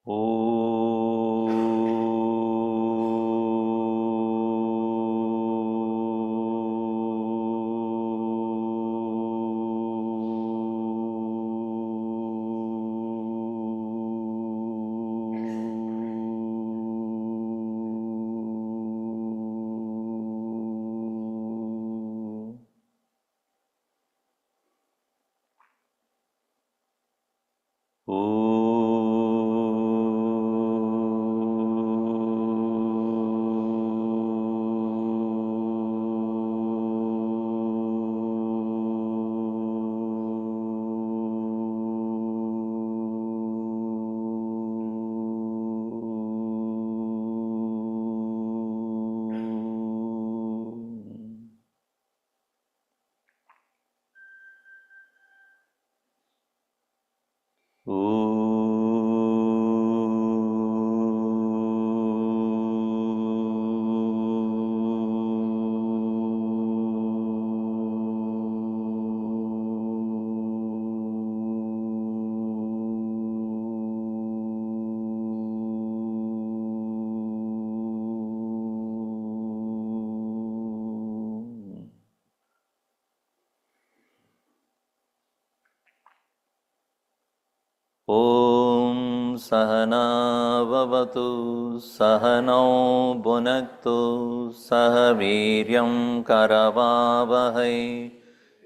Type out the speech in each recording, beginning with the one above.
ॐ सहना भवतु सहनौ भुनक्तु सह वीर्यं करवावहै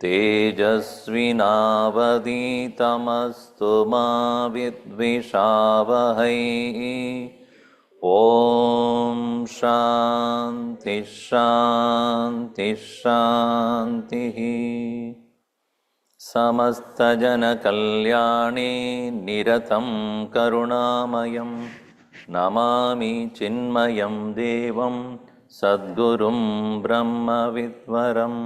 तेजस्विनावधीतमस्तु मा विद्विषावहै ॐ शान्ति शान्ति शान्तिः समस्तजनकल्याणे निरतं करुणामयं नमामि चिन्मयं देवं सद्गुरुं ब्रह्मविद्वरम्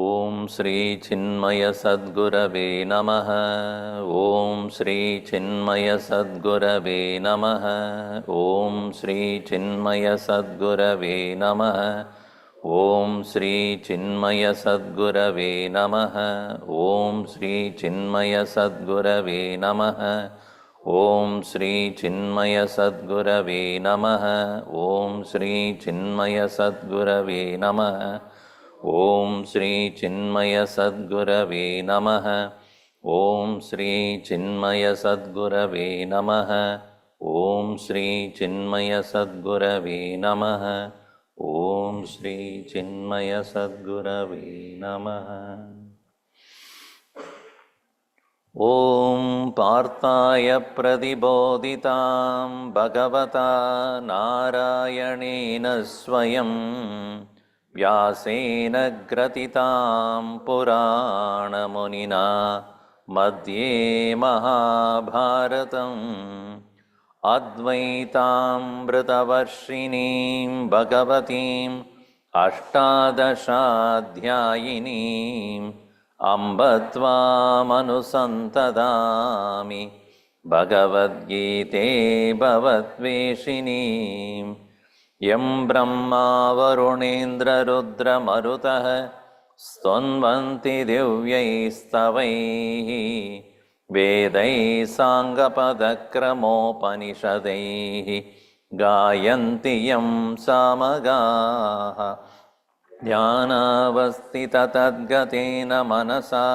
ॐ श्री चिन्मय सद्गुरवे नमः ॐ श्री चिन्मय सद्गुरवे नमः ॐ श्री चिन्मय सद्गुरवे नमः ॐ श्री चिन्मय सद्गुरवे नमः ॐ श्री चिन्मय सद्गुरवे नमः ॐ श्री चिन्मय सद्गुरवे नमः ॐ श्री चिन्मय सद्गुरवे नमः ॐ श्री चिन्मय सद्गुरवे नमः ॐ श्री चिन्मय सद्गुरवे नमः ॐ श्री चिन्मय सद्गुरवे नमः ॐ श्री चिन्मय सद्गुरवे नमः ॐ पार्थाय प्रतिबोधितां भगवता नारायणेन स्वयं व्यासेन ग्रथितां पुराणमुनिना मध्ये महाभारतम् अद्वैतामृतवर्षिणीं भगवतीम् अष्टादशाध्यायिनीम् अम्ब त्वामनुसन्तदामि भगवद्गीते भवद्वेषिणीम् यं ब्रह्मा वरुणेन्द्ररुद्रमरुतः स्तुन्वन्ति दिव्यैस्तवैः वेदैः साङ्गपदक्रमोपनिषदैः गायन्ति यं सामगाः ध्यानावस्थिततद्गतेन मनसा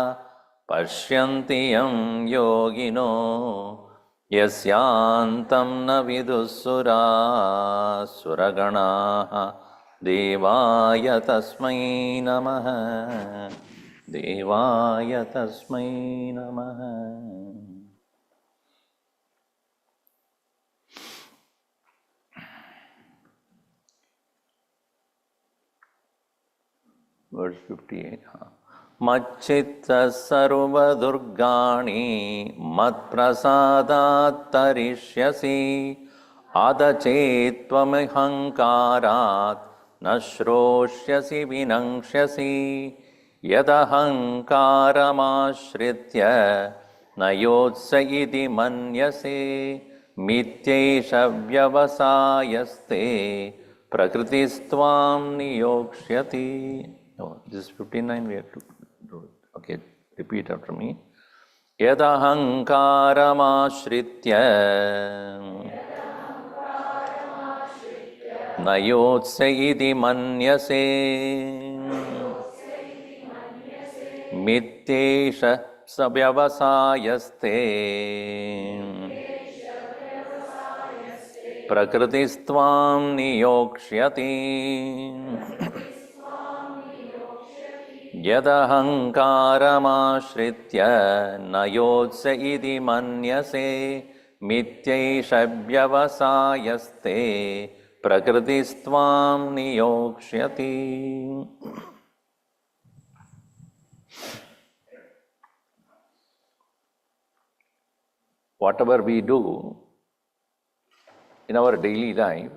पश्यन्ति यं योगिनो यस्यान्तं न विदुःसुरासुरगणाः देवाय तस्मै नमः देवाय तस्मै नमः Verse 58 मच्चित्तः सर्वदुर्गाणि मत्प्रसादात् तरिष्यसि अदचेत्त्वमहङ्कारात् न श्रोष्यसि विनङ्क्ष्यसि यदहङ्कारमाश्रित्य न योत्स इति मन्यसे मिथ्यैष व्यवसायस्ते प्रकृतिस्त्वां नियोक्ष्यति. Oh, this is 59 we have to do it. Okay, repeat after me. यदहङ्कारमाश्रित्य न योत्स्य इति मन्यसे मिथ्येष स व्यवसायस्ते प्रकृतिस्त्वां नियोक्ष्यति यदहङ्कारमाश्रित्य न योत्स्य इति मन्यसे मिथ्यैष व्यवसायस्ते प्रकृतिस्त्वां नियोक्ष्यति. Whatever we do in our daily life,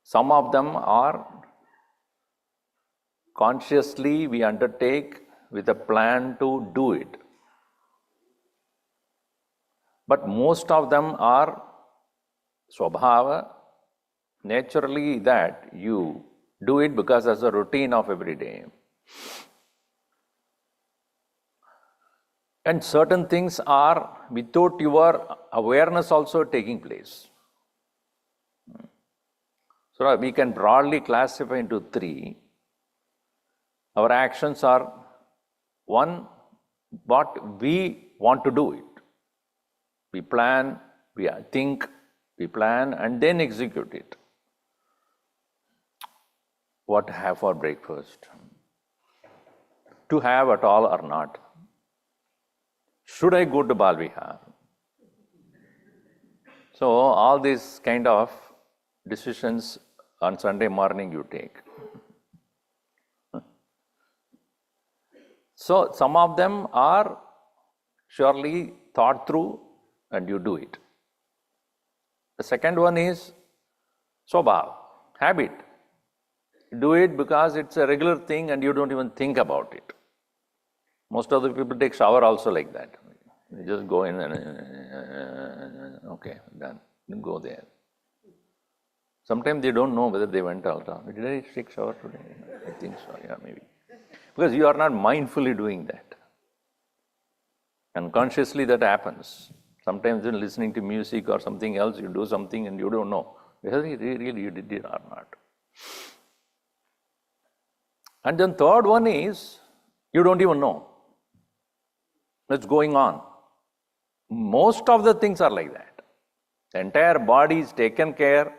some of them are consciously we undertake with a plan to do it. But most of them are swabhava, naturally that you do it because that's a routine of every day. And certain things are without your awareness also taking place. So we can broadly classify into three. Our actions are, one, what we want to do it. We plan, we think, we plan and then execute it. What to have for breakfast? To have at all or not? Should I go to Balvihar? So all these kind of decisions on Sunday morning you take. So some of them are surely thought through and you do it. The second one is swabhav, habit. You do it because it's a regular thing and you don't even think about it. Most of the people take shower also like that. They just go in and okay, done. Then go there. Sometimes they don't know whether they went out or not. Did I take shower today? I think so, yeah, maybe. Because you are not mindfully doing that. Unconsciously that happens. Sometimes when listening to music or something else, you do something and you don't know whether really you did it or not. And then third one is, you don't even know what's going on. Most of the things are like that. The entire body is taken care.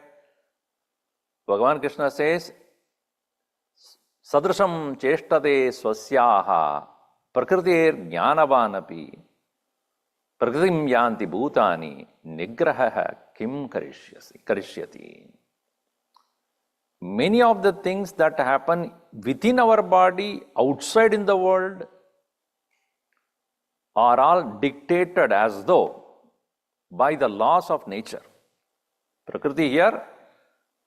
Bhagavan Krishna says, Sadrasham chestate swasyaha prakritir jnanavanapi prakritim yanti bhutani nigraha kim karishyati. Many of the things that happen within our body, outside in the world, are all dictated as though by the laws of nature. Prakriti here,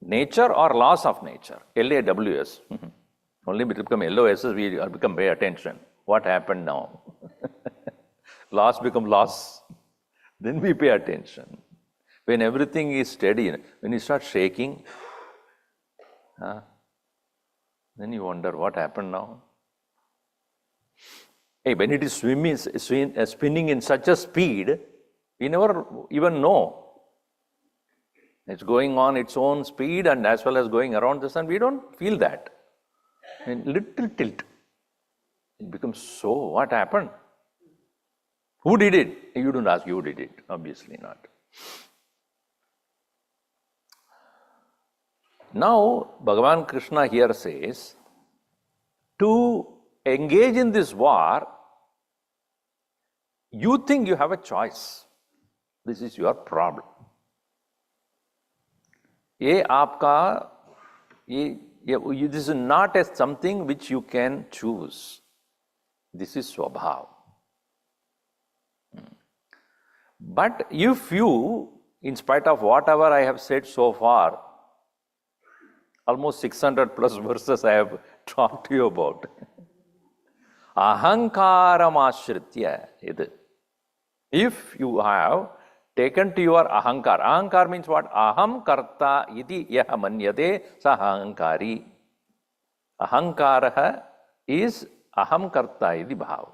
nature or laws of nature, LAWS. Only we become LOSs, we become pay attention. What happened now? Laws become laws. Then we pay attention. When everything is steady, when you start shaking, then you wonder what happened now. Hey, when it is spinning in such a speed, we never even know. It's going on its own speed and as well as going around the sun, we don't feel that. And little tilt. It becomes so, what happened? Who did it? You don't ask, you did it. Obviously not. Now, Bhagavan Krishna here says, to engage in this war, you think you have a choice. This is your problem. This is not as something which you can choose. This is swabhav. But if you, in spite of whatever I have said so far, almost 600 plus verses I have talked to you about. Ahankaram ashritya. If you have taken to your ahankar. Ahankar means what? Aham karta iti yaha manyate sa ahankari. Ahankaraha is aham karta iti bhav.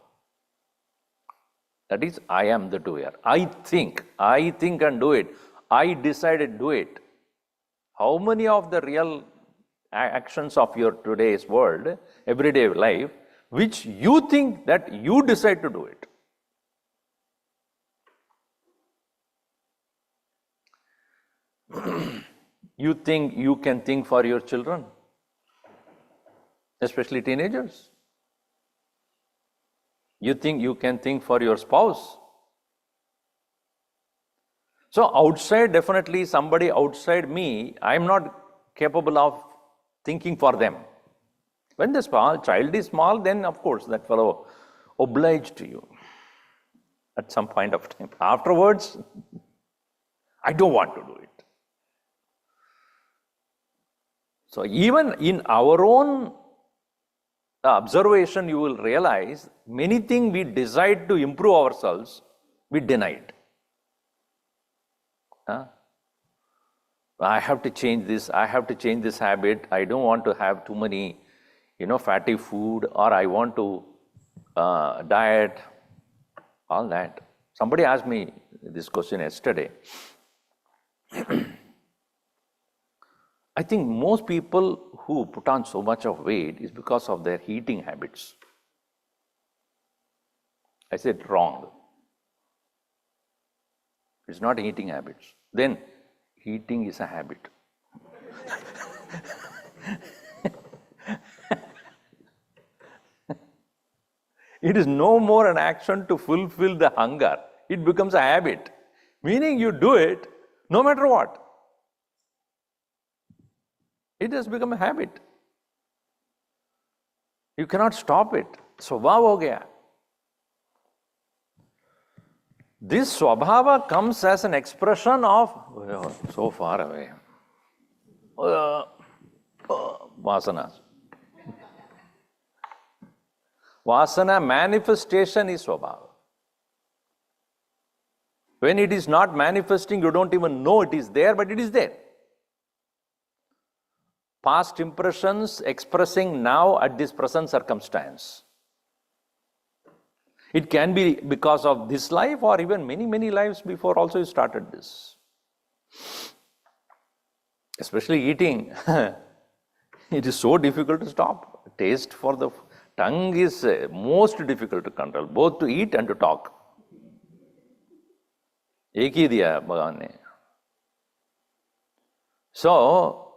That is, I am the doer. I think and do it. I decided do it. How many of the real actions of your today's world, everyday life, which you think that you decide to do it? You think you can think for your children, especially teenagers. You think you can think for your spouse. So outside, definitely somebody outside me, I am not capable of thinking for them. When the child is small, then of course that fellow obliged to you at some point of time. Afterwards, I don't want to do it. So even in our own observation, you will realize many things we decide to improve ourselves, we deny it. I have to change this, I have to change this habit, I don't want to have too many, fatty food, or I want to diet, all that. Somebody asked me this question yesterday. I think most people who put on so much of weight is because of their eating habits. I said wrong. It's not eating habits. Then eating is a habit. It is no more an action to fulfill the hunger. It becomes a habit. Meaning you do it no matter what. It has become a habit. You cannot stop it. Swabhava ho gaya. This swabhava comes as an expression of so far away. Vasanas. Vasana manifestation is swabhava. When it is not manifesting, you don't even know it is there, but it is there. Past impressions expressing now at this present circumstance. It can be because of this life or even many, many lives before also you started this. Especially eating. It is so difficult to stop. Taste for the tongue is most difficult to control, both to eat and to talk. एक ही दिया भगवान ने. So,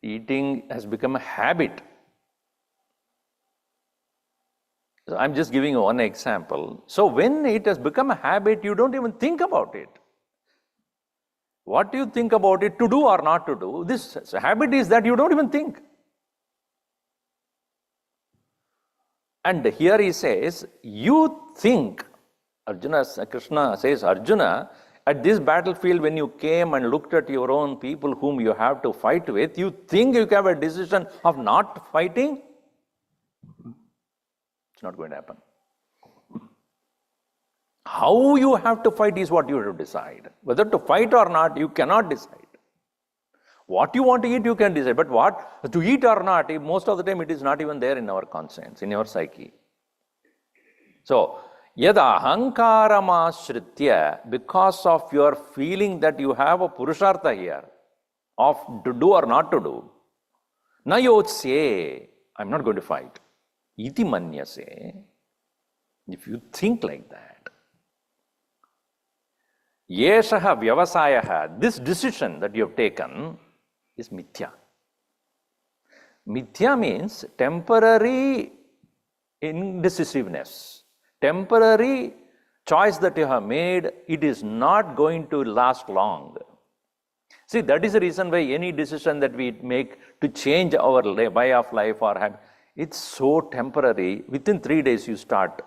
eating has become a habit. So I'm just giving you one example. So when it has become a habit, you don't even think about it. What do you think about it, to do or not to do? This habit is that you don't even think. And here he says, you think, Krishna says, Arjuna, at this battlefield when you came and looked at your own people whom you have to fight with, you think you have a decision of not fighting? It's not going to happen. How you have to fight is what you have to decide. Whether to fight or not, you cannot decide. What you want to eat, you can decide. But what to eat or not, most of the time it is not even there in our conscience, in our psyche. So, yada ahankaram ashritya, because of your feeling that you have a purushartha here, of to do or not to do, na yotsye, I'm not going to fight. Iti manyase, if you think like that, yeshaha vyavasayaha, this decision that you have taken is mithya. Mithya means temporary indecisiveness, temporary choice that you have made, it is not going to last long. See, that is the reason why any decision that we make to change our way of life or have, it's so temporary. Within 3 days you start,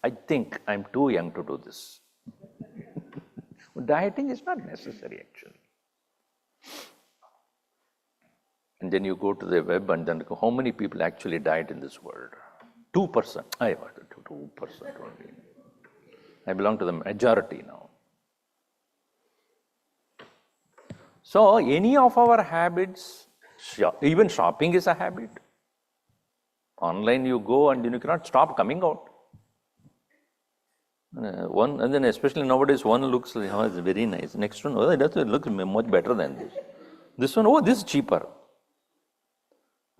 I think I'm too young to do this. Dieting is not necessary actually. And then you go to the web and then how many people actually died in this world? 2%. I was 2% only. I belong to the majority now. So any of our habits, even shopping is a habit. Online you go and you cannot stop coming out. One, and then especially nowadays, one looks like, oh, it's very nice. Next one, oh, it looks much better than this. This one, oh, this is cheaper.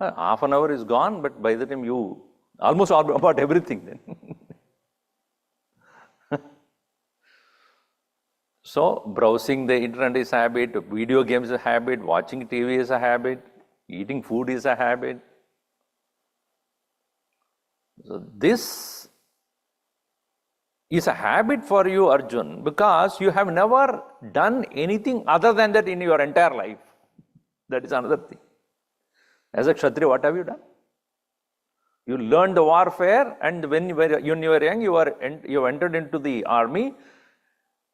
Half an hour is gone, but by the time you almost about everything then. So, browsing the internet is a habit, video games is a habit, watching TV is a habit, eating food is a habit. So, this is a habit for you, Arjun, because you have never done anything other than that in your entire life. That is another thing. As a Kshatriya, what have you done? You learned the warfare, and when you were young, you entered into the army,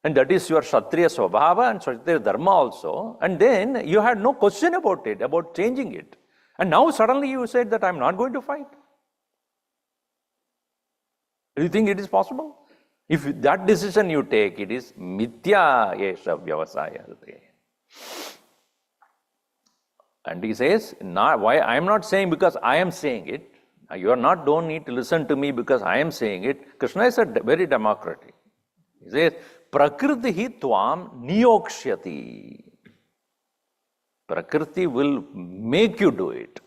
and that is your Kshatriya Swabhava and Kshatriya Dharma also. And then you had no question about it, about changing it. And now suddenly you said that I'm not going to fight. Do you think it is possible? If that decision you take, it is mithya yesha vyavasaya. And he says, why I am not saying because I am saying it. You don't need to listen to me because I am saying it. Krishna is very democratic. He says, Prakriti tvam niyokshyati. Prakriti will make you do it.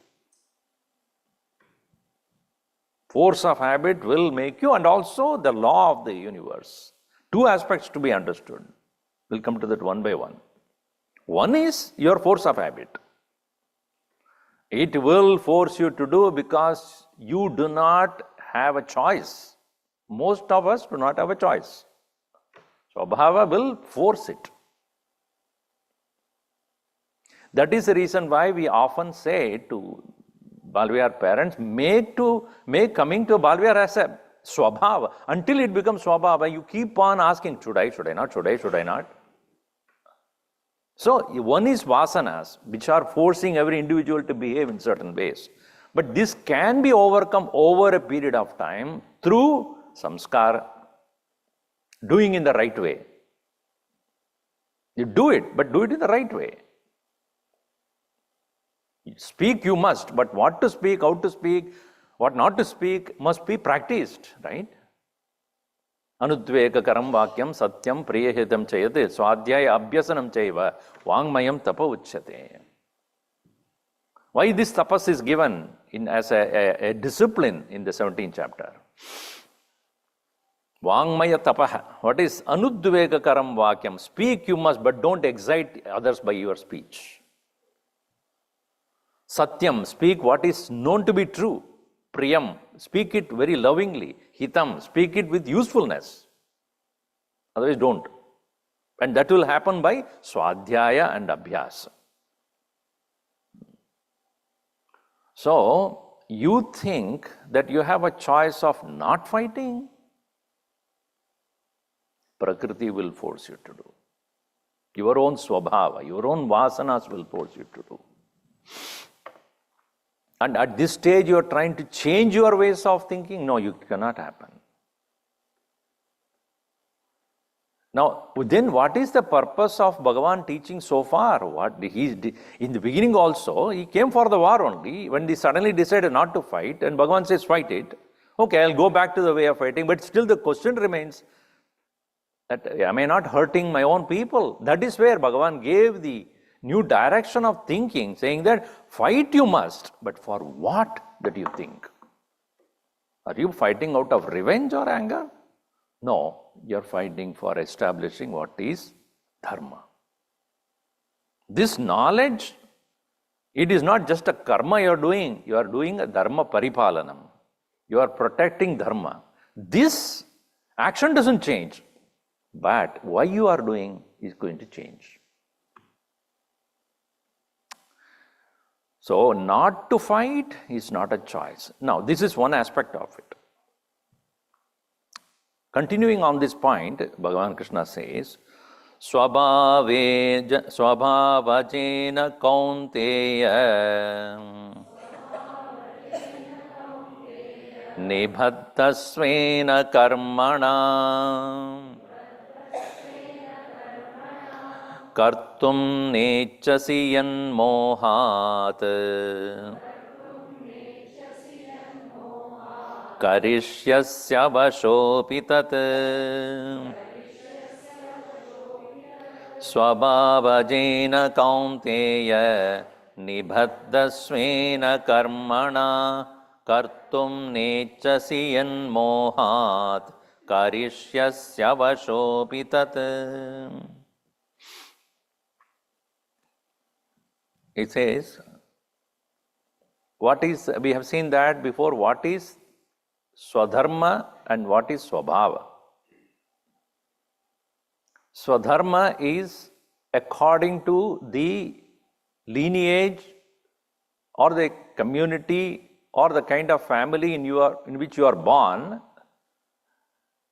Force of habit will make you, and also the law of the universe. Two aspects to be understood. We'll come to that one by one. One is your force of habit. It will force you to do because you do not have a choice. Most of us do not have a choice. So, Bhava will force it. That is the reason why we often say to Balvihar parents, make coming to Balvihar as a Swabhava. Until it becomes Swabhava, you keep on asking, should I not? So, one is vasanas, which are forcing every individual to behave in certain ways. But this can be overcome over a period of time through samskara, doing in the right way. You do it, but do it in the right way. Speak you must, but what to speak, how to speak, what not to speak must be practiced, right? Anudveka karam vakyam satyam priyahitam chayate swadhyaya abhyasanam chaiva vangmayam tapa uchyate. Why this tapas is given as a discipline in the 17th chapter? Vangmaya tapaha. What is anudveka karam vakyam? Speak you must, but don't excite others by your speech. Satyam, speak what is known to be true. Priyam, speak it very lovingly. Hitam, speak it with usefulness. Otherwise, don't. And that will happen by swadhyaya and abhyasa. So, you think that you have a choice of not fighting? Prakriti will force you to do. Your own swabhava, your own vasanas will force you to do. And at this stage, you are trying to change your ways of thinking. No, it cannot happen. Now, then what is the purpose of Bhagavan teaching so far? In the beginning also, he came for the war only. When he suddenly decided not to fight, and Bhagavan says, fight it. Okay, I'll go back to the way of fighting. But still the question remains, that am I not hurting my own people? That is where Bhagavan gave the new direction of thinking, saying that fight you must, but for what that you think? Are you fighting out of revenge or anger? No, you are fighting for establishing what is dharma. This knowledge, it is not just a karma you are doing a dharma paripalanam. You are protecting dharma. This action doesn't change, but why you are doing is going to change. So, not to fight is not a choice. Now, this is one aspect of it. Continuing on this point, Bhagavan Krishna says, Swabhavajena kaunteya nibhattasvena karmana kartum nechasi yanmohat karishyasya vashopi tat swabhavajena kaunteya nibhaddasvena karmana kartum nechasi mohat karishyasya vashopi tat. It says, we have seen that before, what is Swadharma and what is Swabhava. Swadharma is according to the lineage or the community or the kind of family in which you are born,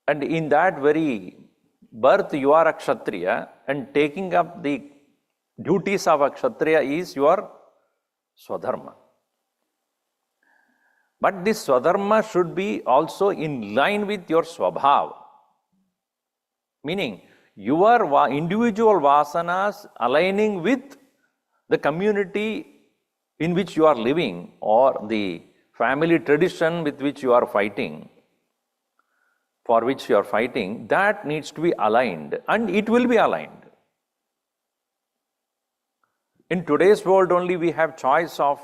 and in that very birth you are a Kshatriya, and taking up the duties of a Kshatriya is your Swadharma. But this Swadharma should be also in line with your Swabhava. Meaning, your individual vasanas aligning with the community in which you are living or the family tradition with which you are fighting, for which you are fighting, that needs to be aligned, and it will be aligned. In today's world only we have choice of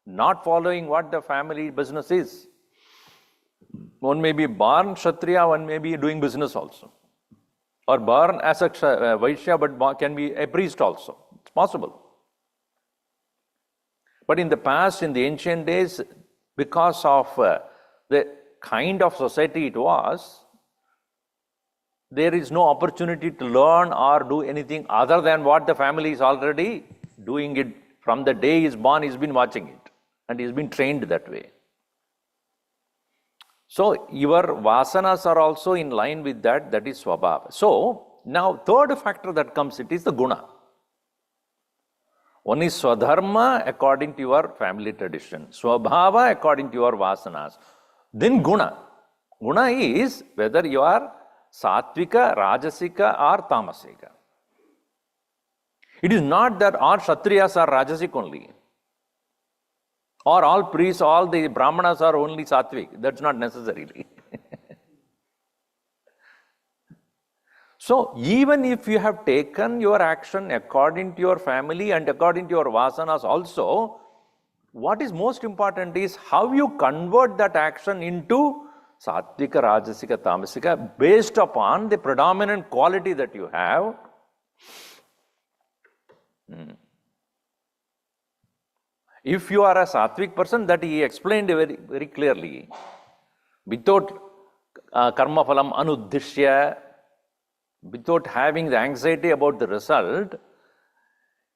not following what the family business is. One may be born Kshatriya, one may be doing business also. Or born as a Vaishya but can be a priest also. It's possible. But in the past, in the ancient days, because of the kind of society it was, there is no opportunity to learn or do anything other than what the family is already doing it. From the day he is born, he's been watching it and he's been trained that way. So your vasanas are also in line with that, that is Swabhava. So now third factor that comes, it is the guna. One is Swadharma according to your family tradition, Swabhava according to your vasanas. Then guna. Guna is whether you are Sattvika, Rajasika or Tamasika. It is not that all Kshatriyas are Rajasic only, or all priests, all the Brahmanas are only Sattvik. That's not necessarily. So, even if you have taken your action according to your family and according to your vasanas also, what is most important is how you convert that action into Sattvika, Rajasika, Tamasika based upon the predominant quality that you have. If you are a Sattvic person, that he explained very, very clearly, without karma phalam anuddishya, without having the anxiety about the result,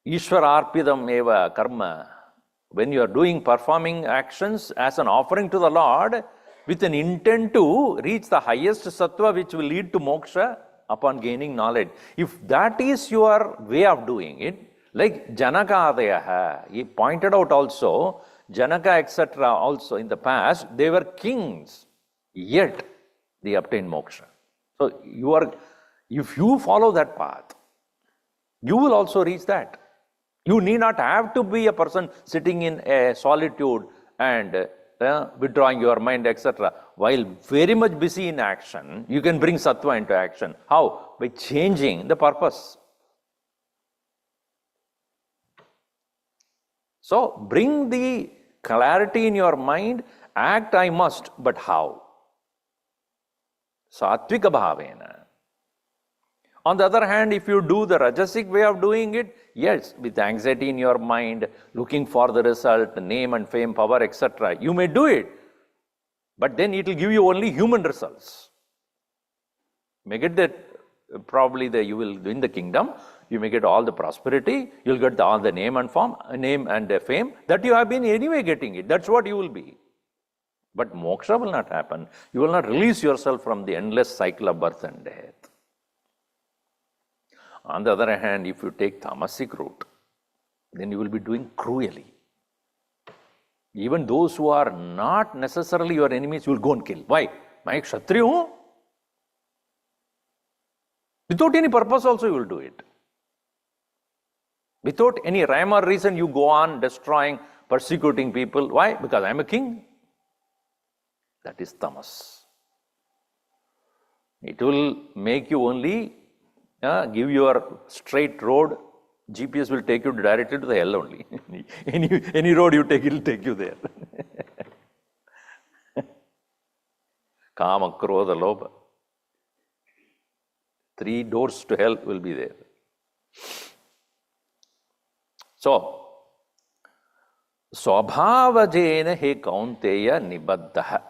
Ishwararpidam eva karma, when you are performing actions as an offering to the Lord, with an intent to reach the highest sattva which will lead to moksha upon gaining knowledge. If that is your way of doing it, like Janaka Adayaha, he pointed out also, Janaka etc. also in the past, they were kings, yet they obtained moksha. So if you follow that path, you will also reach that. You need not have to be a person sitting in a solitude and withdrawing your mind, etc. While very much busy in action, you can bring sattva into action. How? By changing the purpose. So, bring the clarity in your mind, act I must, but how? Sattvika bhavena. On the other hand, if you do the Rajasic way of doing it, yes, with anxiety in your mind, looking for the result, name and fame, power, etc., you may do it, but then it will give you only human results. You may get that, probably you will win the kingdom, you may get all the prosperity, you'll get all the name and fame that you have been anyway getting it. That's what you will be. But moksha will not happen. You will not release yourself from the endless cycle of birth and death. On the other hand, if you take tamasic route, then you will be doing cruelly. Even those who are not necessarily your enemies, you will go and kill. Why? मैं एक क्षत्रिय हूं. Without any purpose also you will do it. Without any rhyme or reason, you go on destroying, persecuting people. Why? Because I am a king. That is tamas. It will make you only give you a straight road. GPS will take you directly to the hell only. any road you take, it will take you there. Kama, Krodha, Lobha. 3 doors to hell will be there. So, Swabhavajena he kaunteya nibaddha.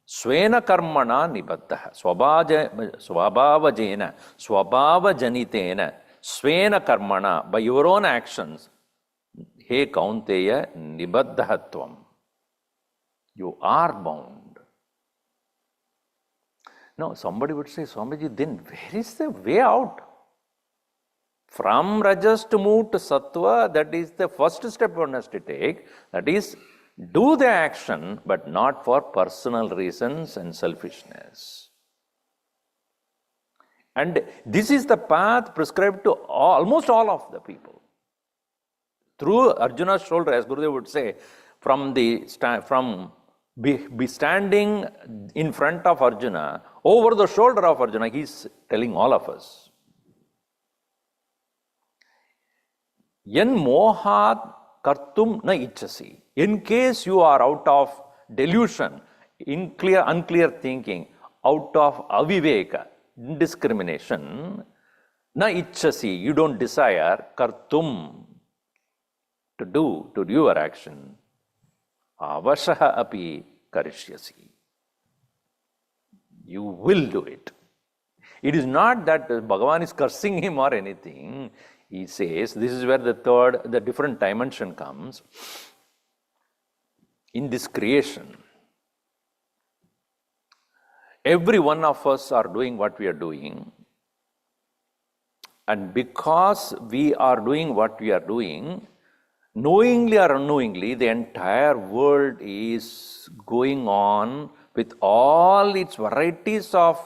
Svena karmana nibaddha. Swabhavajena, swabhavajanitena, svena karmana, by your own actions, he kaunteya nibaddhatvam. You are bound. Now, somebody would say, Swamiji, then where is the way out? From rajas to move to sattva, that is the first step one has to take. That is, do the action, but not for personal reasons and selfishness. And this is the path prescribed to almost all of the people. Through Arjuna's shoulder, as Gurudev would say, from be standing in front of Arjuna, over the shoulder of Arjuna, he is telling all of us. Yan mohat kartum na ichasi. In case you are out of delusion, unclear thinking, out of aviveka, discrimination, na ichasi, you don't desire kartum, to do your action. Avashaha api karishyasi. You will do it. It is not that Bhagavan is cursing him or anything. He says, this is where the different dimension comes. In this creation, every one of us are doing what we are doing. And because we are doing what we are doing, knowingly or unknowingly, the entire world is going on with all its varieties of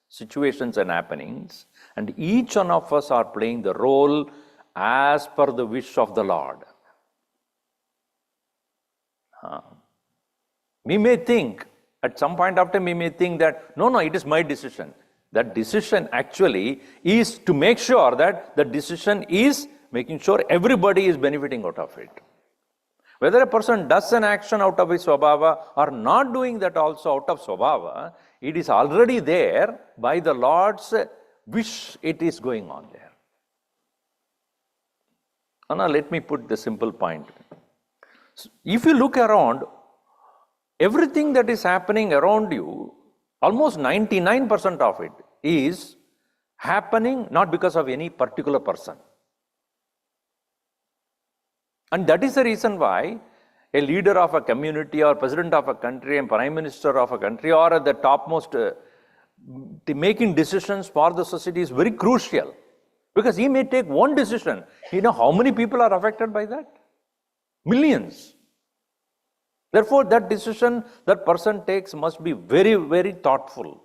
situations and happenings, and each one of us are playing the role as per the wish of the Lord. We may think, at some point of time, we may think that, no, it is my decision. That decision actually is to make sure that the decision is making sure everybody is benefiting out of it. Whether a person does an action out of his swabhava or not doing that also out of swabhava, it is already there by the Lord's wish it is going on there. Now let me put the simple point. If you look around, everything that is happening around you, almost 99% of it is happening not because of any particular person. And that is the reason why a leader of a community or president of a country and prime minister of a country or at the topmost making decisions for the society is very crucial. Because he may take one decision. You know how many people are affected by that? Millions. Therefore, that decision that person takes must be very, very thoughtful.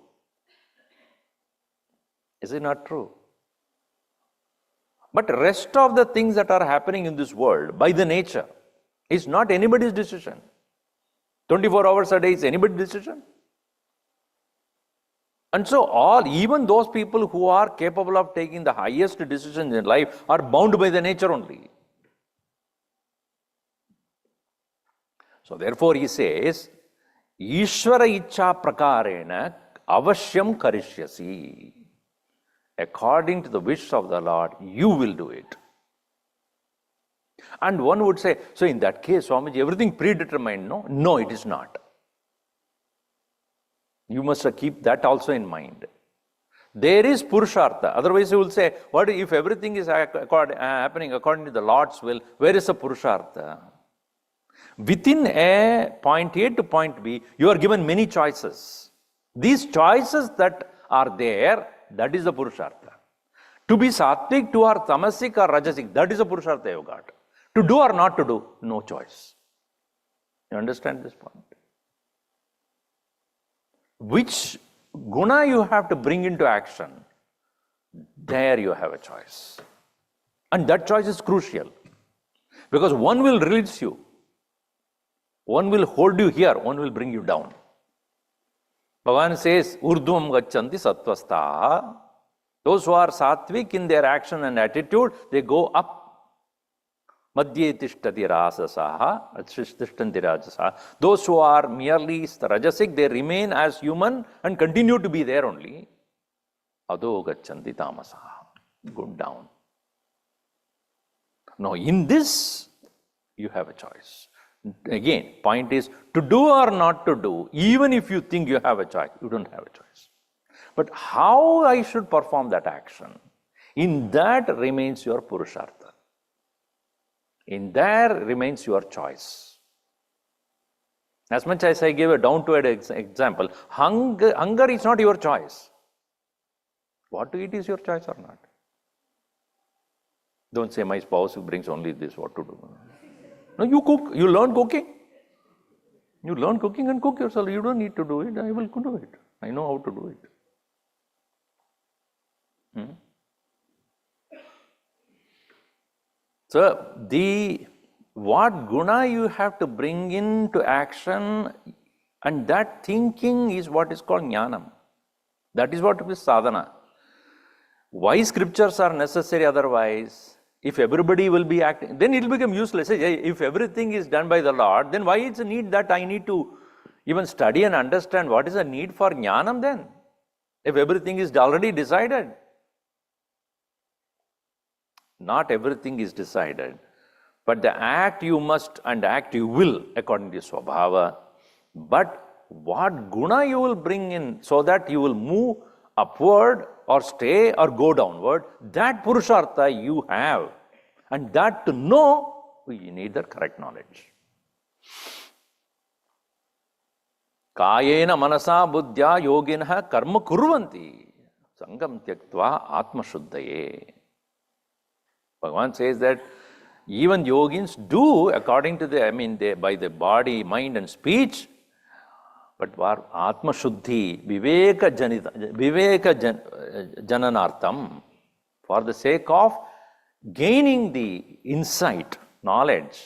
Is it not true? But rest of the things that are happening in this world by the nature is not anybody's decision. 24 hours a day is anybody's decision. And so even those people who are capable of taking the highest decisions in life are bound by the nature only. So therefore he says, Ishvara ichcha prakarena avashyam karishyasi. According to the wish of the Lord, you will do it. And one would say, so in that case, Swamiji, everything predetermined, no? No, it is not. You must keep that also in mind. There is Purushartha. Otherwise you will say, what if everything is happening according to the Lord's will, where is the Purushartha? Within a point A to point B, you are given many choices. These choices that are there, that is the Purushartha. To be sattvic, to or tamasic or rajasic, that is the Purushartha you got. To do or not to do, no choice. You understand this point? Which guna you have to bring into action, there you have a choice. And that choice is crucial. Because one will release you. One will hold you here, one will bring you down. Bhagavan says, Urdhvam gachanti sattvastha. Those who are sattvic in their action and attitude, they go up. Madhye tishtati rajasaha, tishtanti rajasaha. Those who are merely rajasic, they remain as human and continue to be there only. Adho gachanti tamasaha. Go down. Now, in this, you have a choice. Again, point is to do or not to do, even if you think you have a choice, you don't have a choice. But how I should perform that action, in that remains your purushartha. In there remains your choice. As much as I gave a down-to-earth example, hunger is not your choice. What to eat is your choice or not. Don't say my spouse who brings only this, what to do. No, you cook, you learn cooking. You learn cooking and cook yourself. You don't need to do it, I will do it. I know how to do it. So, what guna you have to bring into action, and that thinking is what is called jnanam. That is what is sadhana. Why scriptures are necessary otherwise? If everybody will be acting, then it will become useless. If everything is done by the Lord, then why is the need that I need to even study and understand what is the need for jnanam then? If everything is already decided. Not everything is decided, but the act you must and act you will according to swabhava. But what guna you will bring in so that you will move upward or stay or go downward, that purushartha you have. And that to know, you need the correct knowledge. Kayena manasa buddhya yoginah karma kurvanti sangam tyaktva atma shuddhaye. Bhagavan says that even yogins do according to by the body, mind and speech, but for atma shuddhi, viveka jananartham, for the sake of gaining the insight, knowledge,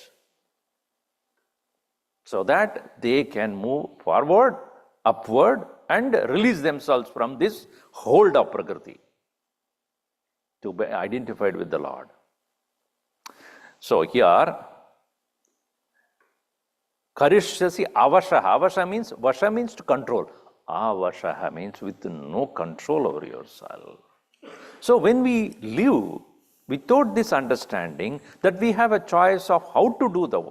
so that they can move forward, upward and release themselves from this hold of Prakriti to be identified with the Lord. So here, karishyasi avashaha. Avasha means, vasha means to control. Avashaha means with no control over yourself. So when we live without this understanding that we have a choice of how to do the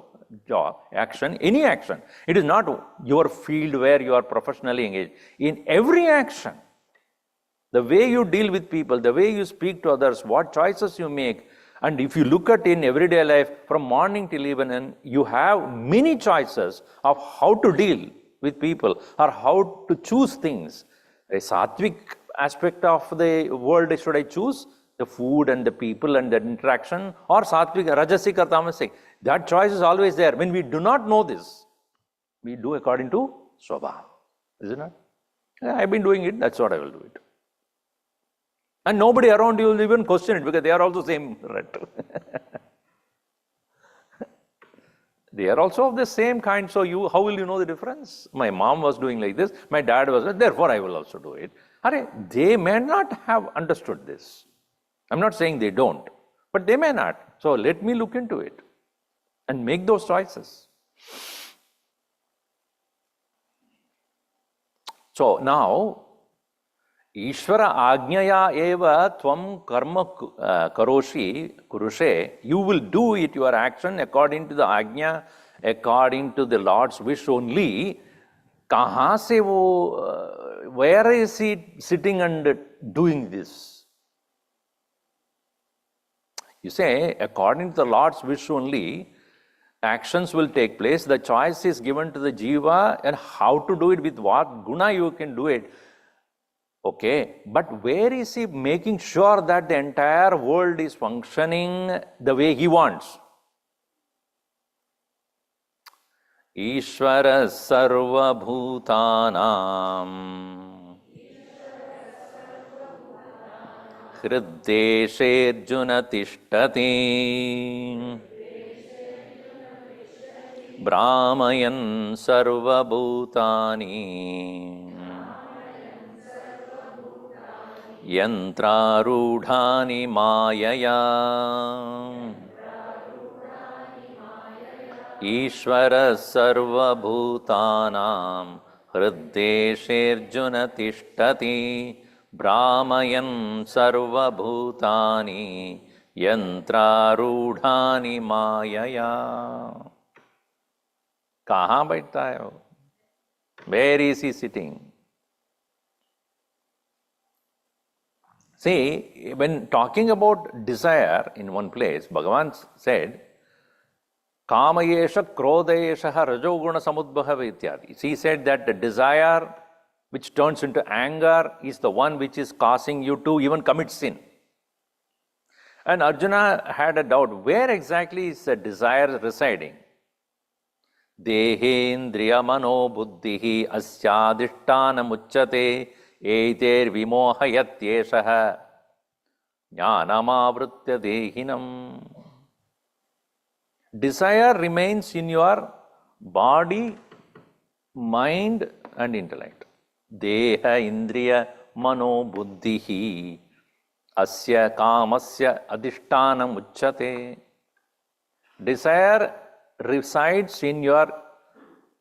job, action, any action. It is not your field where you are professionally engaged. In every action, the way you deal with people, the way you speak to others, what choices you make, and if you look at in everyday life, from morning till evening, you have many choices of how to deal with people or how to choose things. A sattvic aspect of the world should I choose? The food and the people and the interaction, or sattvic, rajasic or tamasic. That choice is always there. When we do not know this, we do according to swabhava, isn't it? I've been doing it, that's what I will do it. And nobody around you will even question it because they are also same rut. They are also of the same kind, so how will you know the difference? My mom was doing like this, my dad was, therefore I will also do it. They may not have understood this. I'm not saying they don't, but they may not. So let me look into it and make those choices. So now, Ishvara Ajnaya eva tvam karma kurushe, you will do it, your action, according to the Ajna, according to the Lord's wish only. Kahan se where is he sitting and doing this? You say, according to the Lord's wish only, actions will take place. The choice is given to the jiva and how to do it, with what guna you can do it. Okay, but where is he making sure that the entire world is functioning the way he wants? Ishvara sarva bhutanam Hriddesherjuna tishtati Brahmayan sarva bhutani यन्त्रारूढानि मायया ईश्वरः सर्वभूतानां हृद्देशेऽर्जुन तिष्ठति भ्रामयन् सर्वभूतानि यंत्रारूढ़ानि मायया. कहाँ बैठता है वो? Where is he sitting? See, when talking about desire in one place, Bhagavan said, Kamayesha Krodayesha Rajoguna Samudbhava ityadi. He said that the desire which turns into anger is the one which is causing you to even commit sin. And Arjuna had a doubt, where exactly is the desire residing? Dehendriya mano buddhihi asyadhishtana muchyate eter vimohayatyeshaha jnanamavritya dehinam. Desire remains in your body, mind and intellect. Deha indriya mano buddhihi asya kamasya adhishtanam uchyate. Desire resides in your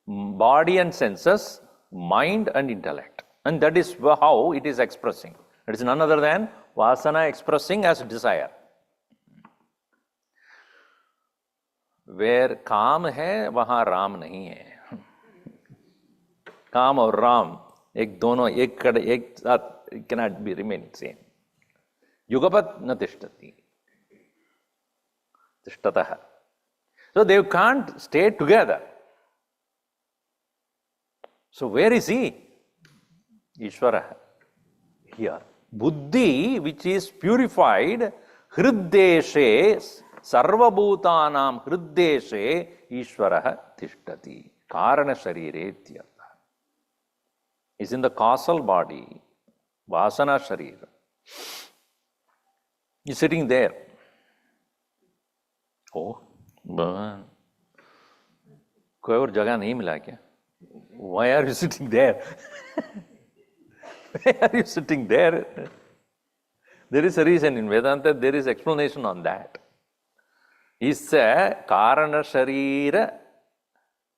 body and senses, mind and intellect. And that is how it is expressing. It is none other than vasana expressing as desire. Where काम है वहाँ राम नहीं है. काम और राम एक दोनों एक साथ cannot be remain same. युगपत् न तिष्ठति तिष्ठतः. So they can't stay together. So where is he? Ishwara. Here. Buddhi, which is purified, hriddeshe, sarvabhutanam hriddeshe, Ishwara tishtati. Karana sharire tyartha. Is in the causal body, vasana sharira. He's sitting there. Oh, कोई और जगह नहीं मिला क्या? Why are you sitting there? Why are you sitting there? There is a reason in Vedanta, there is explanation on that. Is a karana sharira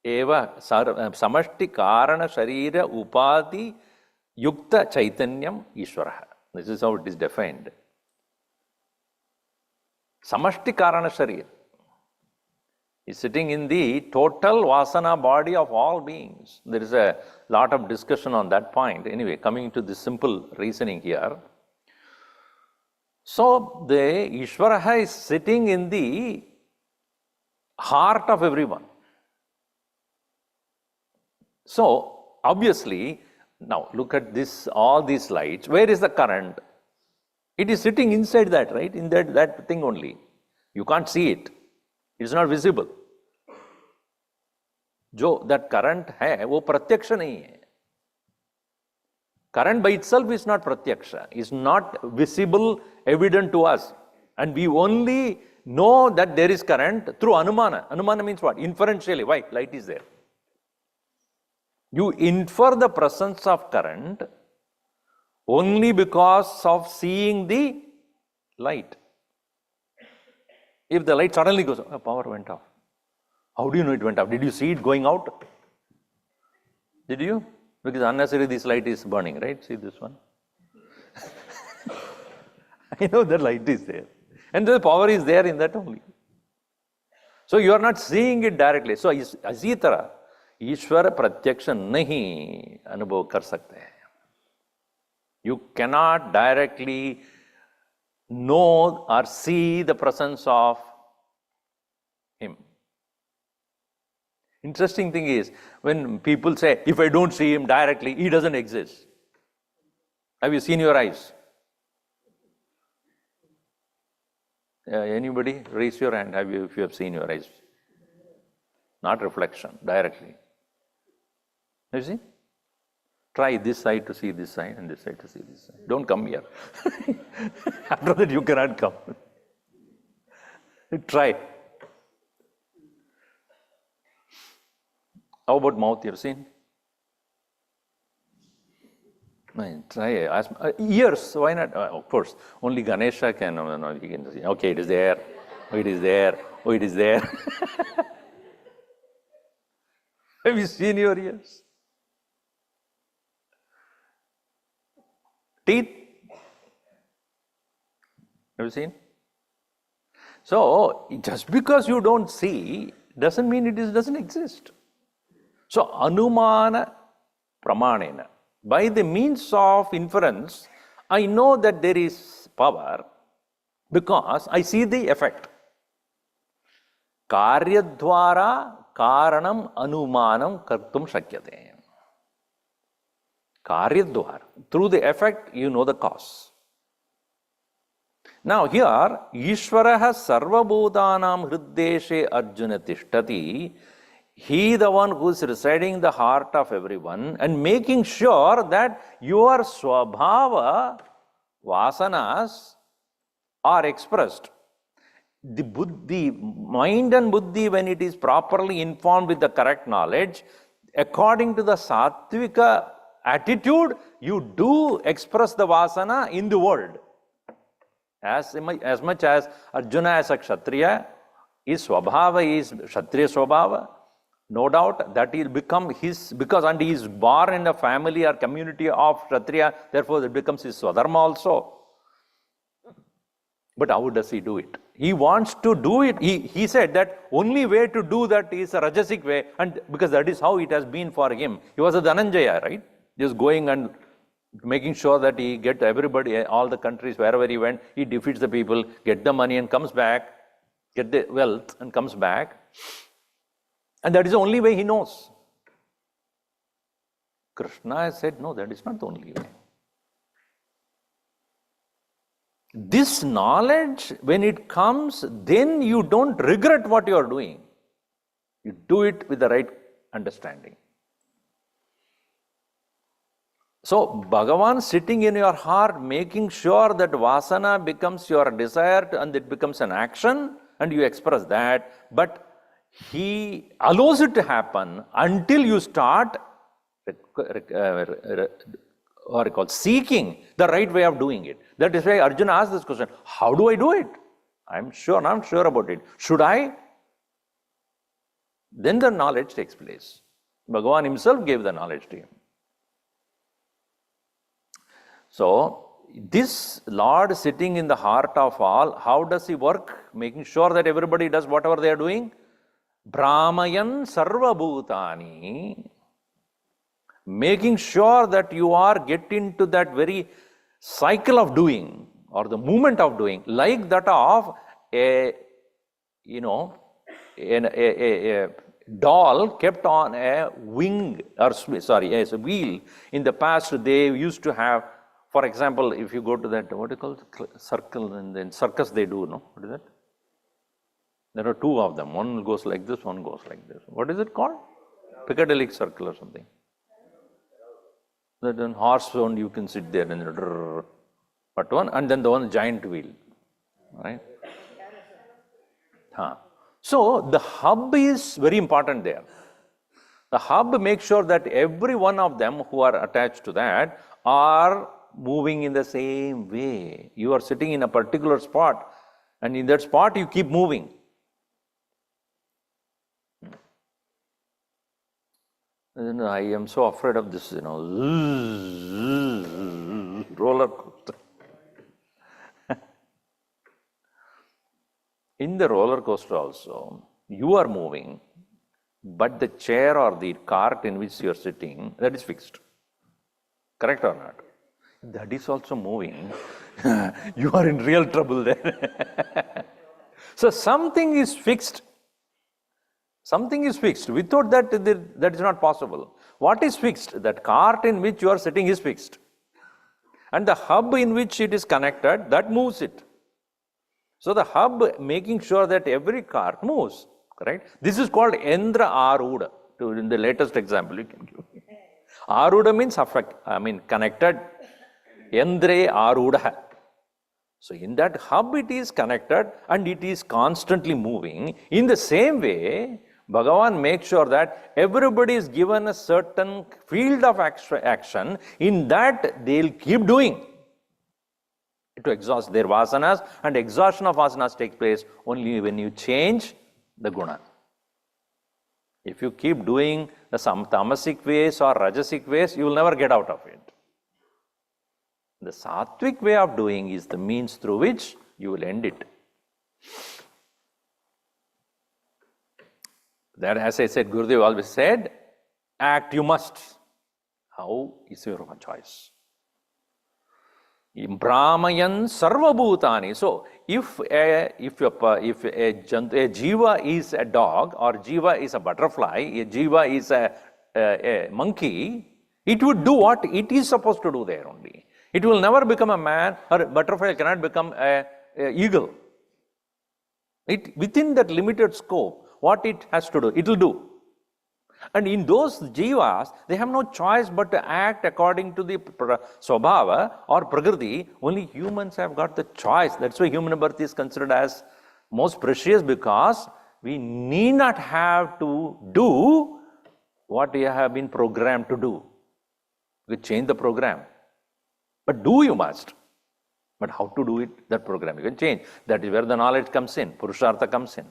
eva samashti karana sharira upadi yukta chaitanyam Ishwaraha. This is how it is defined. Samashti karana sharira is sitting in the total vasana body of all beings. There is a lot of discussion on that point. Anyway, coming to this simple reasoning here. So, the Ishwaraha is sitting in the heart of everyone. So, obviously, now look at this, all these lights. Where is the current? It is sitting inside that, right? In that thing only. You can't see it. It is not visible. जो that current है वो प्रत्यक्ष नहीं है. Current by itself is not pratyaksha, is not visible, evident to us. And we only know that there is current through anumana. Anumana means what? Inferentially. Why? Light is there. You infer the presence of current only because of seeing the light. If the light suddenly goes, oh, power went off. How do you know it went off? Did you see it going out? Did you? Because unnecessarily this light is burning, right? See this one? I know the light is there. And the power is there in that only. So you are not seeing it directly. So इसी तरह ईश्वर प्रत्यक्ष नहीं अनुभव कर सकते हैं. You cannot directly know or see the presence of him. Interesting thing is, when people say, if I don't see him directly, he doesn't exist. Have you seen your eyes? Anybody? Raise your hand if you have seen your eyes. Not reflection, directly. You see? Try this side to see this side and this side to see this side. Don't come here. After that you cannot come. Try. How about mouth? You have seen? Try years. Why not? Of course, only Ganesha can. You can say, okay, it is there. Oh, it is there. Oh, it is there. Have you seen your ears? Teeth? Have you seen? So, just because you don't see doesn't mean it doesn't exist. So, anumana pramanena. By the means of inference, I know that there is power because I see the effect. Karyadvara karanam anumanam kartum shakyate. Karyadvara. Through the effect, you know the cause. Now here, Ishwaraha sarvabhutanam hriddeshe arjuna tishtati. He, the one who is residing in the heart of everyone and making sure that your swabhava vasanas are expressed. The buddhi, mind and buddhi, when it is properly informed with the correct knowledge, according to the sattvika attitude, you do express the vasana in the world. As much as Arjuna as a Kshatriya, his swabhava is Kshatriya swabhava. No doubt that he'll become his, because and he is born in a family or community of Kshatriya, therefore it becomes his Swadharma also. But how does he do it? He wants to do it. He said that only way to do that is a Rajasic way, and because that is how it has been for him. He was a Dhananjaya, right? Just going and making sure that he get everybody, all the countries, wherever he went, he defeats the people, get the money and comes back, get the wealth and comes back. And that is the only way he knows. Krishna has said, no, that is not the only way. This knowledge, when it comes, then you don't regret what you are doing. You do it with the right understanding. So, Bhagavan sitting in your heart, making sure that vasana becomes your desire and it becomes an action and you express that, but he allows it to happen until you start seeking the right way of doing it. That is why Arjuna asked this question, how do I do it? I'm not sure about it. Should I? Then the knowledge takes place. Bhagavan himself gave the knowledge to him. So, this Lord sitting in the heart of all, how does he work? Making sure that everybody does whatever they are doing. Brahmayan sarva bhutani. Making sure that you are getting to that very cycle of doing or the movement of doing, like that of a doll kept on a wing or a wheel. In the past, they used to have, for example, if you go to that, what do you call it? Circle, and then circus they do, no? What is that? There are two of them. One goes like this, one goes like this. What is it called? Piccadilly circle or something. That on horse sound you can sit there and but one, and then the one giant wheel, right? So the hub is very important there. The hub makes sure that every one of them who are attached to that are moving in the same way. You are sitting in a particular spot, and in that spot you keep moving. I am so afraid of this, roller coaster. In the roller coaster also, you are moving, but the chair or the cart in which you are sitting, that is fixed. Correct or not? That is also moving. You are in real trouble there. So something is fixed. Something is fixed. Without that, that is not possible. What is fixed? That cart in which you are sitting is fixed. And the hub in which it is connected, that moves it. So the hub making sure that every cart moves. Correct? This is called Endra Aruda. In the latest example you can give. Aruda means connected. Endre Aruda. So in that hub it is connected and it is constantly moving. In the same way, Bhagavan makes sure that everybody is given a certain field of action. In that, they'll keep doing to exhaust their vasanas, and exhaustion of vasanas takes place only when you change the guna. If you keep doing the some tamasic ways or rajasic ways, you will never get out of it. The sattvic way of doing is the means through which you will end it. That, as I said, Gurudev always said, act you must. How is your choice? Brahmayan sarva bhutani. So, if a jiva is a dog, or jiva is a butterfly, a jiva is a monkey, it would do what it is supposed to do there only. It will never become a man, or a butterfly cannot become a eagle. Within that limited scope, what it has to do, it will do. And in those jivas, they have no choice but to act according to the swabhava or prakriti. Only humans have got the choice. That's why human birth is considered as most precious, because we need not have to do what we have been programmed to do. We change the program. But do you must. But how to do it, that program you can change. That is where the knowledge comes in, Purushartha comes in.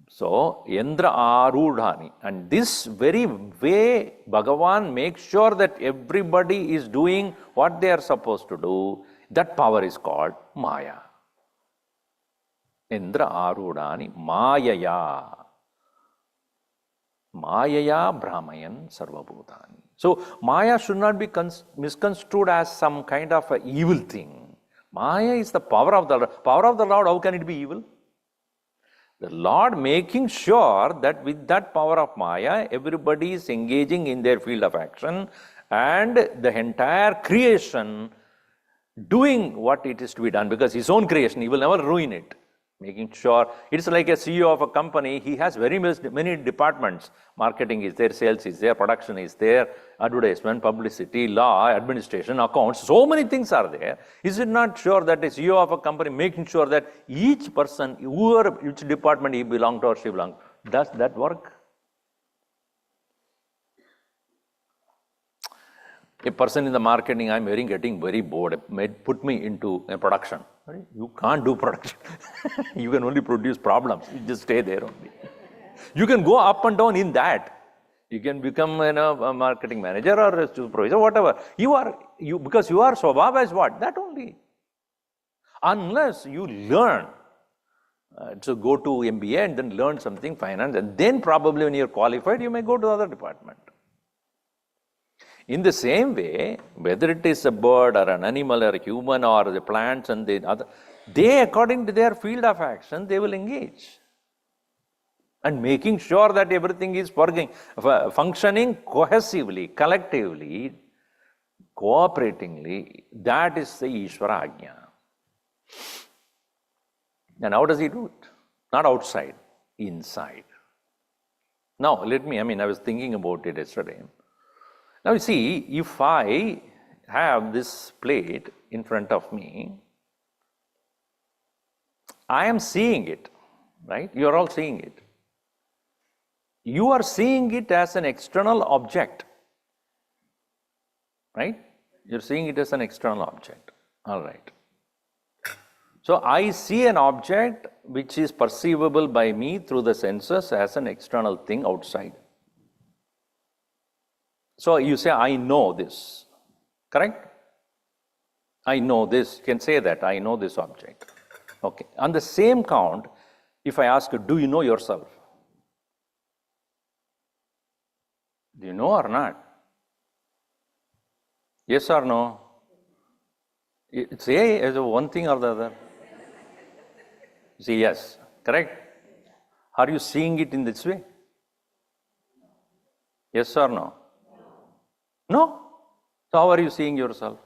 So, Yendra Arudhani. And this very way, Bhagavan makes sure that everybody is doing what they are supposed to do. That power is called Maya. Yendra Arudhani Mayaya. Mayaya Brahmayan Sarvabhutani. So, Maya should not be misconstrued as some kind of an evil thing. Maya is the power of the Lord. Power of the Lord, how can it be evil? The Lord making sure that with that power of Maya, everybody is engaging in their field of action, and the entire creation doing what it is to be done, because his own creation, he will never ruin it. Making sure, it's like a CEO of a company, he has very many departments. Marketing is there, sales is there, production is there, advertisement, publicity, law, administration, accounts, so many things are there. Is it not sure that a CEO of a company making sure that each person, which department he belongs to or she belongs, does that work? A person in the marketing, I'm getting very bored, put me into a production. You can't do production. You can only produce problems. You just stay there only. You can go up and down in that. You can become a marketing manager or a supervisor, whatever. Because you are swabhava is what? That only. Unless you learn. So go to MBA and then learn something, finance, and then probably when you're qualified, you may go to other department. In the same way, whether it is a bird or an animal or a human or the plants and the other, they, according to their field of action, they will engage. And making sure that everything is functioning cohesively, collectively, cooperatingly, that is the Ishwara Ajna. And how does he do it? Not outside, inside. Now, I was thinking about it yesterday. Now you see, if I have this plate in front of me, I am seeing it, right? You are all seeing it. You are seeing it as an external object, right? You're seeing it as an external object, all right. So I see an object which is perceivable by me through the senses as an external thing outside. So you say, I know this, correct? I know this, you can say that, I know this object. Okay, on the same count, if I ask you, do you know yourself? Do you know or not? Yes or no? Say as one thing or the other. Say yes, correct? Are you seeing it in this way? Yes or no? No. So how are you seeing yourself?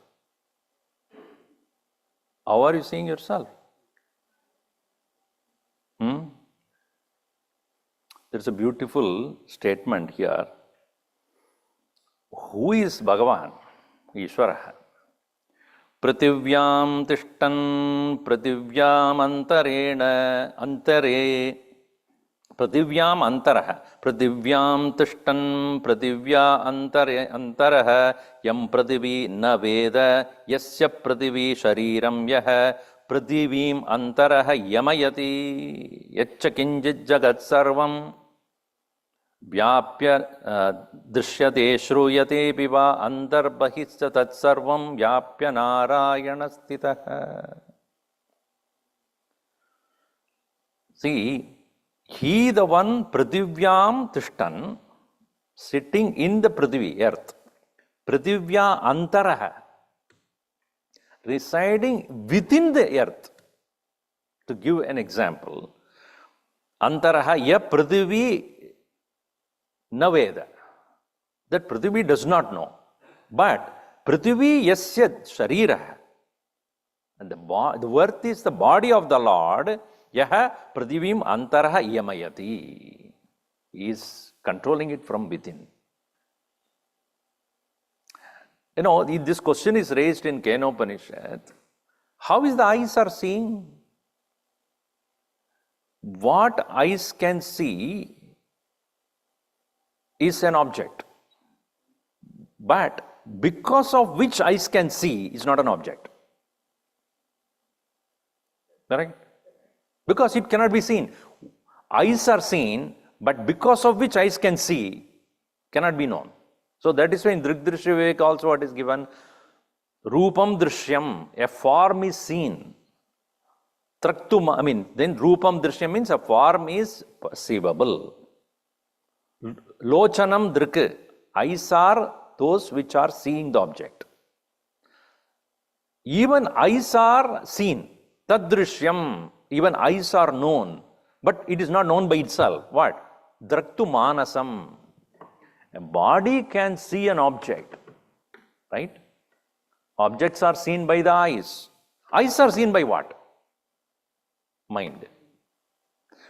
How are you seeing yourself? There's a beautiful statement here. Who is Bhagavan? Ishwara. Prativyam tishtan prativyam antare Prativyam antaraha Prativyam tishtan prativya antaraha Yam prativi na veda Yasya prativi shariram yaha Prativim antaraha yamayati Yaccha kinjit jagat sarvam Vyapya drishyate shruyate piva antarbahishya tatsarvam vyapya narayana stitaha. See, he the one Prathivyam Tishtan, sitting in the Prithivi, earth. Prithivya Antaraha, residing within the earth. To give an example, Antaraha ya Prithivi Naveda. That Prithivi does not know. But Prithivi yasya sharira. And the earth is the body of the Lord. Yaha Prithivim antaraha yamayati. He is controlling it from within. You know, this question is raised in Kenopanishad. How is the eyes are seeing? What eyes can see is an object. But because of which eyes can see is not an object. Correct? Because it cannot be seen. Eyes are seen, but because of which eyes can see cannot be known. So that is why in Drigdrishya Vivek also what is given, Rupam Drishyam, a form is seen. Traktum, then Rupam Drishyam means a form is perceivable. Lochanam Drik, eyes are those which are seeing the object. Even eyes are seen. Tadrishyam, even eyes are known. But it is not known by itself. What? Draktu manasam. A body can see an object. Right? Objects are seen by the eyes. Eyes are seen by what? Mind.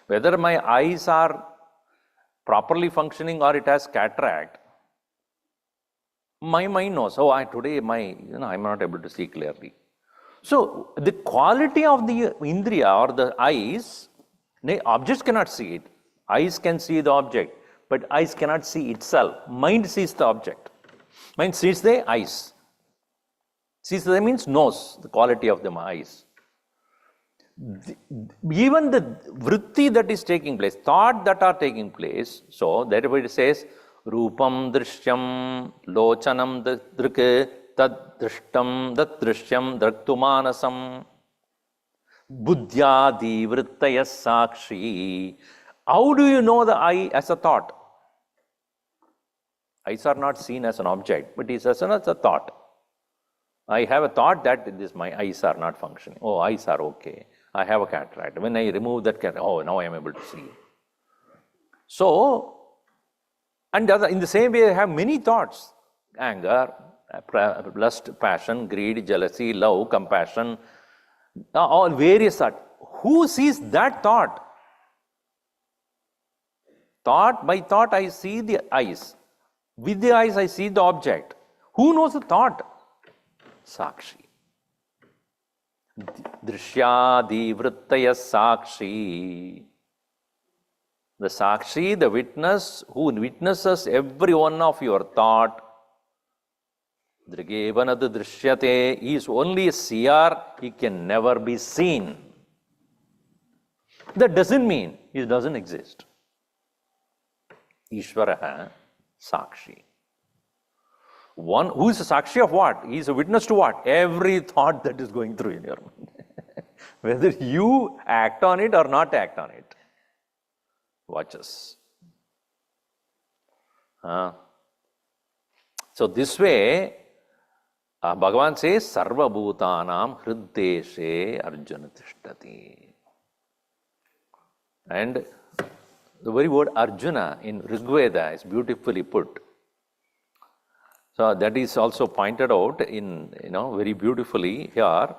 Whether my eyes are properly functioning or it has cataract, my mind knows, today I'm not able to see clearly. So the quality of the indriya or the eyes, objects cannot see it. Eyes can see the object, but eyes cannot see itself. Mind sees the object. Mind sees the eyes. Sees the means knows the quality of the eyes. Even the vritti that is taking place, thought that are taking place, so therefore it says, Rupam Drishyam Lochanam Drik Tad Drishtam Dat Drishyam Draktumanasam Buddhyadi Vrittaya Sakshi. How do you know the eye as a thought? Eyes are not seen as an object, but it is as a thought. I have a thought that my eyes are not functioning. Eyes are okay. I have a cataract. When I remove that cataract, now I am able to see. So, and in the same way, I have many thoughts. Anger, lust, passion, greed, jealousy, love, compassion, all various thoughts. Who sees that thought? Thought by thought, I see the eyes. With the eyes, I see the object. Who knows the thought? Sakshi. Drishyadi vrittaya sakshi. The sakshi, the witness, who witnesses every one of your thought. Drigevanad drishyate, he is only a seer, he can never be seen. That doesn't mean he doesn't exist. Ishwaraha sakshi. One who is a sakshi of what? He is a witness to what? Every thought that is going through in your mind. Whether you act on it or not act on it. Watch us. So this way, Bhagavan says, Sarva Bhutanam Hriddeshe Arjuna Tishtati. And the very word Arjuna in Rigveda is beautifully put. So that is also pointed out in, very beautifully here.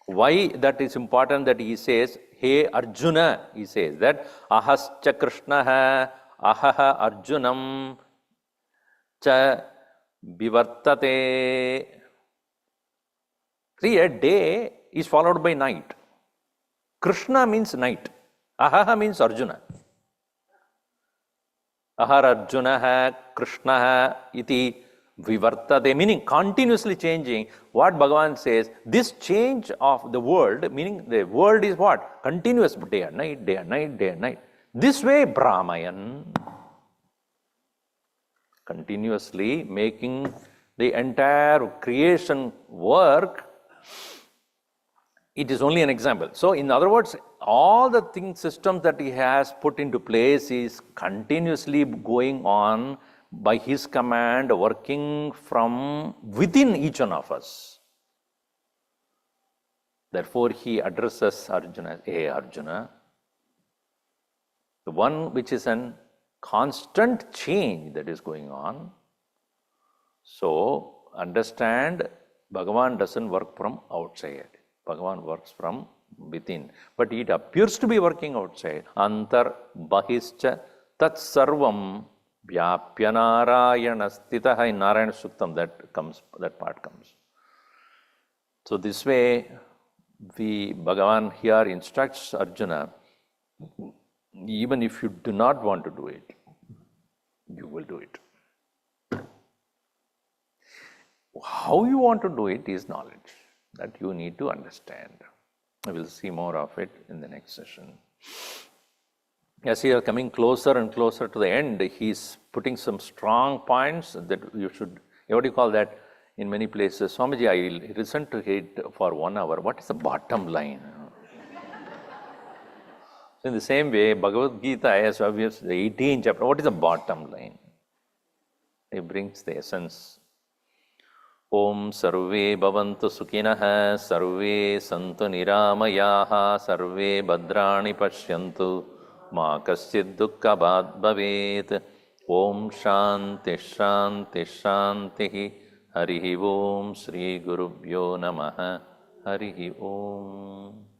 Why that is important that he says, Hey Arjuna, he says that Ahascha Krishnaha Ahaha Arjunam Cha Vivartate. See, a day is followed by night. Krishna means night. Ahaha means Arjuna. Ahar Arjuna Krishna iti vivartade, meaning continuously changing. What Bhagavan says, this change of the world, meaning the world is what? Continuous, day and night, day and night, day and night. This way, Brahmayan, continuously making the entire creation work. It is only an example. So, in other words, all the systems that he has put into place is continuously going on by his command, working from within each one of us. Therefore, he addresses Arjuna, hey Arjuna, the one which is a constant change that is going on. So, understand, Bhagavan doesn't work from outside. Bhagavan works from within. But it appears to be working outside. Antar bahischa tat sarvam vyapya narayana stitaha. In Narayana Suktam that part comes. So this way, Bhagavan here instructs Arjuna, even if you do not want to do it, you will do it. How you want to do it is knowledge that you need to understand. We will see more of it in the next session. As we are coming closer and closer to the end, he is putting some strong points that you should, what do you call that in many places? Swamiji, I listened to it for 1 hour. What is the bottom line? So in the same way, Bhagavad Gita, as obvious, the 18th chapter, what is the bottom line? It brings the essence. Om sarve bhavantu sukhinah, sarve santu niramayaha, sarve bhadrani pashyantu, ma kaschid dukkhabhat bhavet. Om shanti shanti shanti. Harihi Om Sri Gurubhyo Namaha. Harihi Om.